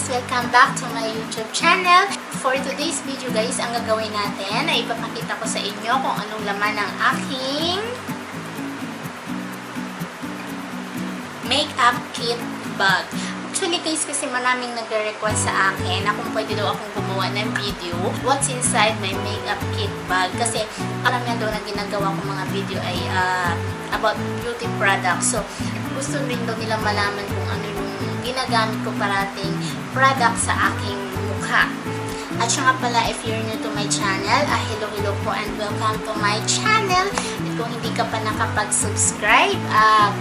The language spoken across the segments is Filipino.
guys! Welcome back to my YouTube channel. For today's video guys, ang gagawin natin ay ipapakita ko sa inyo kung anong laman ng aking makeup kit bag. Actually guys, kasi maraming nagre-request sa akin na kung pwede daw akong gumawa ng video what's inside my makeup kit bag. Kasi alam niya daw na ginagawa kong mga video ay about beauty products. So, gusto rin daw nila malaman kung ano yung ginagamit ko parating product sa aking mukha. At siya nga pala, if you're new to my channel, hello po and welcome to my channel. At kung hindi ka pa nakapag-subscribe,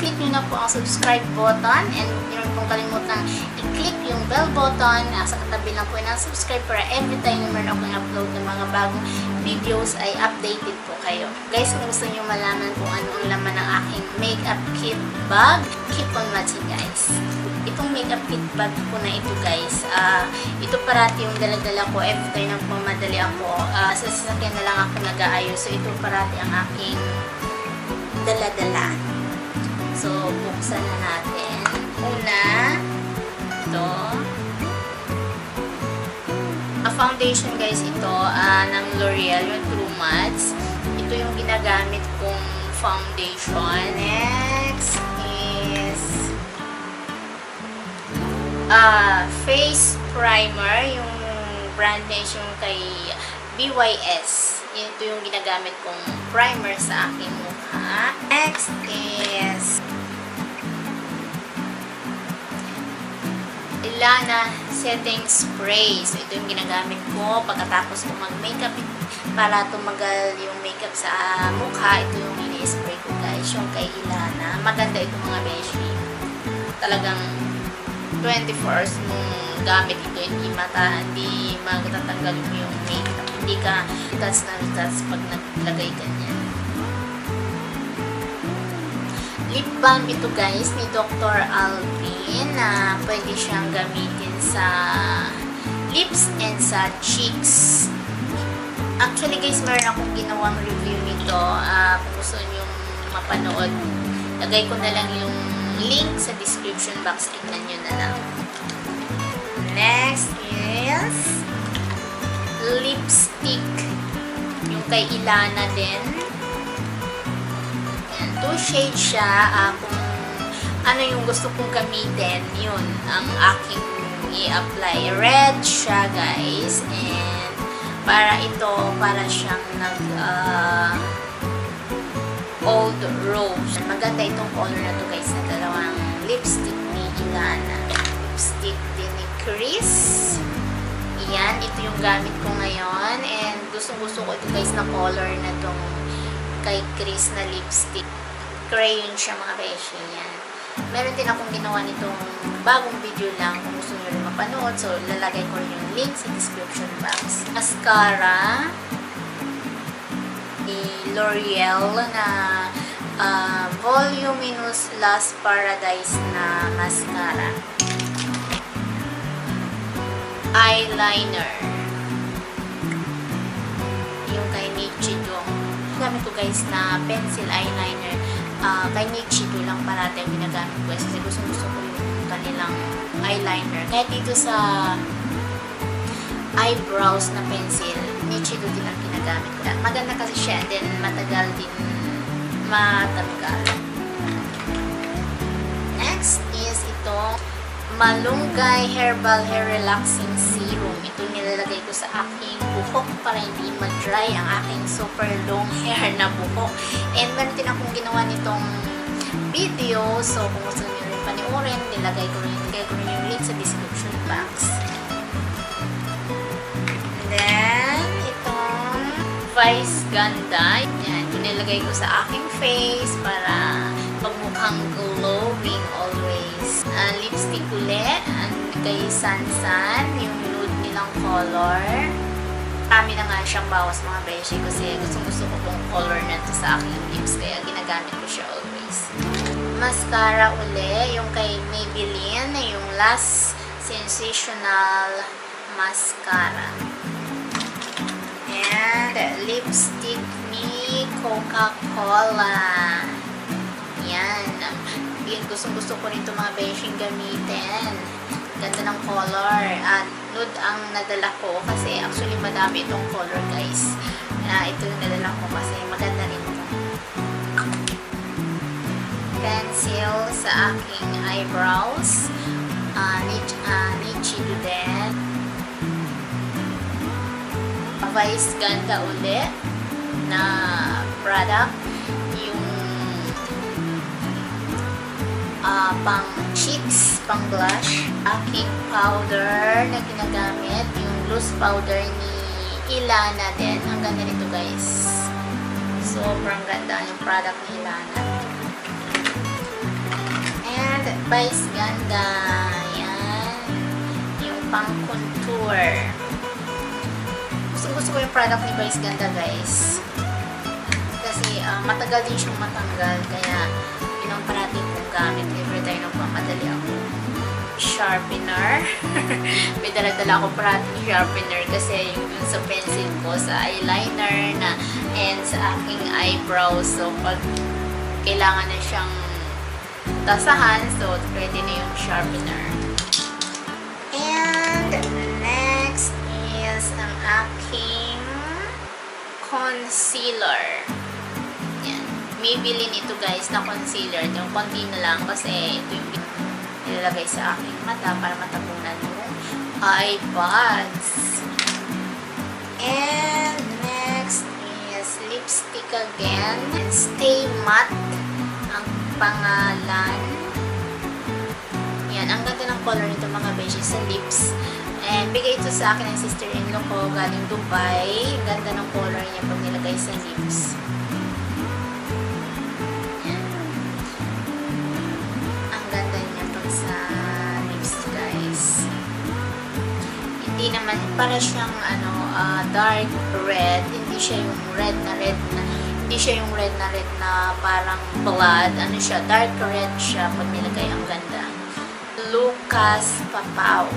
click nyo na po ang subscribe button and huwag nyo rin pong kalimutang i-click yung bell button. Sa katabi lang po ng subscribe para every time na meron akong upload ng mga bagong videos ay updated po kayo. Guys, kung gusto nyo malaman kung ano ang laman ng aking makeup kit bag, keep on watching guys. Itong makeup kit bag ko na ito guys, ito parati yung dala-dala ko every time na pumadali ako. Sa sasakyan na lang ako nag-aayos. So ito parati ang aking dala-dala. So buksan na natin. Una, ito. Foundation guys ito ng L'Oreal, yung True Mattes. Ito yung ginagamit kong foundation. Next is face primer, yung brand name yung kay BYS. Ito yung ginagamit kong primer sa aking mukha. Next is Ilana setting spray. So ito yung ginagamit ko pagkatapos ko mag-makeup para tumagal yung makeup sa mukha. Ito yung ini-spray ko guys, yung kay Ilana. Maganda itong mga beshi. Talagang 24 hours mong gamit ito, hindi matatanggal mo yung makeup. Hindi ka touch na touch pag naglagay ka niyan. Lip balm ito guys ni Dr. Alvin na pwede siyang gamitin sa lips and sa cheeks. Actually guys, meron akong ginawang review nito. Kung gusto nyo mapanood, lagay ko na lang yung link sa description box. Tignan nyo na lang. Next is lipstick. Yung kay Ilana din. Yan. 2 shades siya. Kung ano yung gusto kong gamitin, yun ang aking i-apply. Red siya guys. And para siyang Old Rose. Maganda itong color na to guys, na dalawang lipstick ni Ilana. Lipstick din ni Chris. Iyan, ito yung gamit ko ngayon. And gusto ko ito guys na color na tong kay Chris na lipstick. Crayon siya mga beshi. Yan. Meron din akong ginawa nitong bagong video lang kung gusto nyo rin mapanood. So, lalagay ko rin yung link sa description box. Mascara L'Oreal na Voluminous Last Paradise na mascara. Eyeliner. Yung kay Nichido. Gamit ko guys na pencil eyeliner. Kay Nichido lang parati ang ginagamit ko kasi gusto ko yung kanilang eyeliner. Kahit dito sa eyebrows na pencil, Nichido din ang ginagamit ko. Maganda kasi siya, and then matagal din matanggal. Next is ito, Malunggay Herbal Hair Relaxing Serum. Ito nilalagay ko sa aking buhok para hindi mag-dry ang aking super long hair na buhok. And meron din akong ginawa nitong video, so kung gusto nyo rin panoorin, nilagay ko rin yung link sa description box. Then, itong Vice Ganda. Yan, nilagay ko sa aking face para magmukhang glowing always. Lipstick ulit. Kay Sansan, yung nude nilang color. Kami na nga siyang bawas mga beshi kasi gusto ko tong color na to sa aking lips. Kaya ginagamit ko siya always. Mascara uli. Yung kay Maybelline, yung Last Sensational Mascara. And lipstick ni Coca-Cola. Yan. Gusto ko rin itong mga beshing gamitin. Ganda ng color. At nude ang nadala ko kasi actually madami itong color guys. Ito yung nadala ko kasi maganda rin ito. Pencil sa aking eyebrows. Nichi din. Vice Ganda ulit na product. Yung pang cheeks, pang blush. Aking powder na ginagamit. Yung loose powder ni Ilana din. Ang ganda nito guys. Sobrang ganda yung product ni Ilana. And Vice Ganda. Yan. Yung pang contour. Gusto ko yung product ni Vice Ganda guys. Kasi matagal din siyang matanggal. Kaya yun ang parati kong gamit every time nung pamadali ako. Sharpener. May dala-dala ako parating sharpener kasi yung sa pencil ko, sa eyeliner na and sa aking eyebrows. So pag kailangan na siyang tasahan, so pwede na yung sharpener. And next is ang aking concealer. Yan. Maybelline ito guys na concealer. Yung konti na lang kasi ito yung nilalagay sa aking mata para matapunan yung eyebags. And next is lipstick again. And Stay Matte ang pangalan. Yan. Ang ganda ng color nito mga beshi sa lips. And bigay ito sa akin ng sister-in-law ko galing Dubai. Ang ganda ng color niya pag nilagay sa lips. Yan. Ang ganda niya pag sa lips guys. Hindi naman, para siyang dark red. Hindi siya yung red na hindi siya yung red na parang blood. Ano siya, dark red siya pag nilagay. Ang ganda. Lucas Papaw.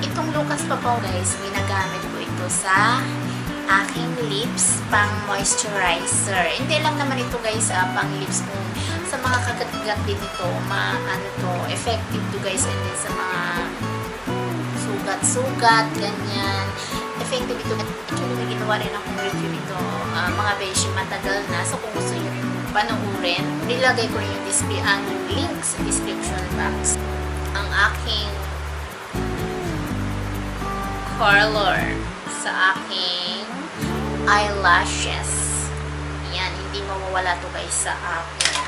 Itong Lucas Papaw guys, ginagamit ko ito sa aking lips pang moisturizer. Hindi lang naman ito guys pang lips kung sa mga kagat-kagat din ito, effective to guys, and then sa mga sugat-sugat, ganyan. Effective ito. Actually, may ginawa rin akong review ito. Mga beshi, matagal na. So, kung gusto nyo rin panoorin, nilagay ko rin ang link sa description box. Ang aking color sa aking eyelashes. Yan, hindi mawawala to guys sa akin.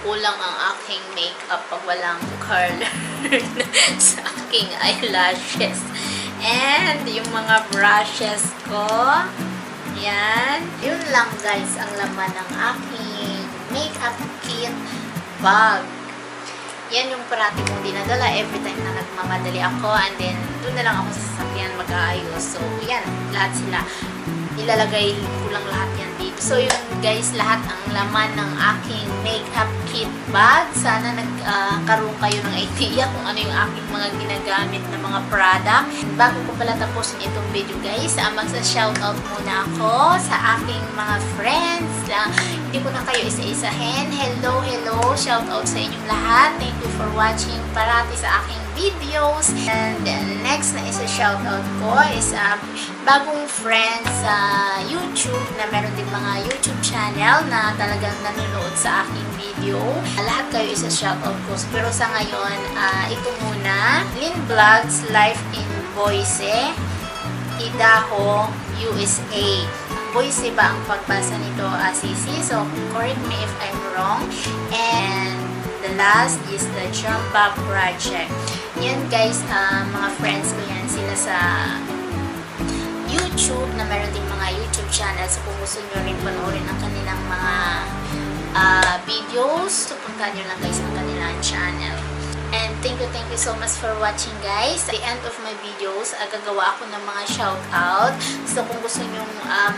Kulang ang aking makeup pag walang color sa aking eyelashes. And yung mga brushes ko, yan. Yun lang guys ang laman ng aking makeup kit bag. Yan yung parati kong dinadala every time na nagmamadali ako, and then doon na lang ako sa sasakyan mag-aayos. So yan, lahat sila ilalagay ko lang lahat yan dito. So yun guys, lahat ang laman ng aking makeup kit bag. Sana nagkaroon kayo ng idea kung ano yung aking mga ginagamit na mga product. Bago ko pala tapusin itong video guys, magsa-shoutout muna ako sa aking mga friends. Hindi ko na kayo isa-isahin. Hello, shoutout sa inyong lahat. Thank you for watching parati sa aking videos. And next na isa-shoutout ko is bagong friends sa YouTube na meron din mga YouTube channel na talagang nanonood sa aking video. Lahat kayo isa-shoutout ko. Pero sa ngayon, ito muna. Lynn Vlogs Life in Boise, Idaho, USA. Boise ba ang pagbasa nito, Sisi? So, correct me if I'm wrong. And the last is the Jumba Project. Yan guys, mga friends ko yan. Sila sa YouTube na meron din mga YouTube channels. So, kung gusto nyo rin panoorin ang kanilang mga videos, so puntahan nyo lang guys ang kanilang channel. And thank you so much for watching guys. At the end of my videos, gagawa ako ng mga shoutout. So kung gusto nyo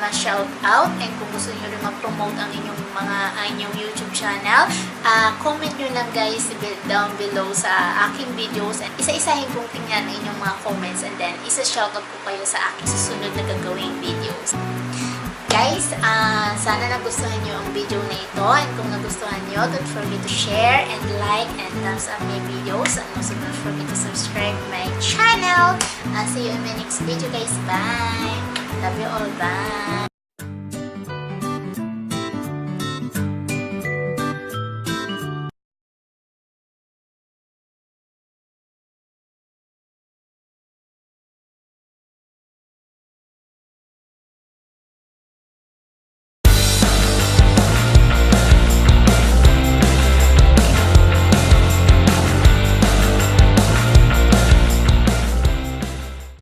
ma-shoutout and kung gusto nyo rin mag-promote ang inyong YouTube channel, comment nyo lang guys down below sa aking videos. And isa-isahin kong tingnan ang inyong mga comments, and then isa-shoutout ko kayo sa aking susunod na gagawing videos. guys, sana nagustuhan nyo ang video na ito. And kung nagustuhan nyo, don't forget to share and like and thumbs up my videos. And also don't forget to subscribe my channel. See you in my next video guys. Bye! Love you all. Bye!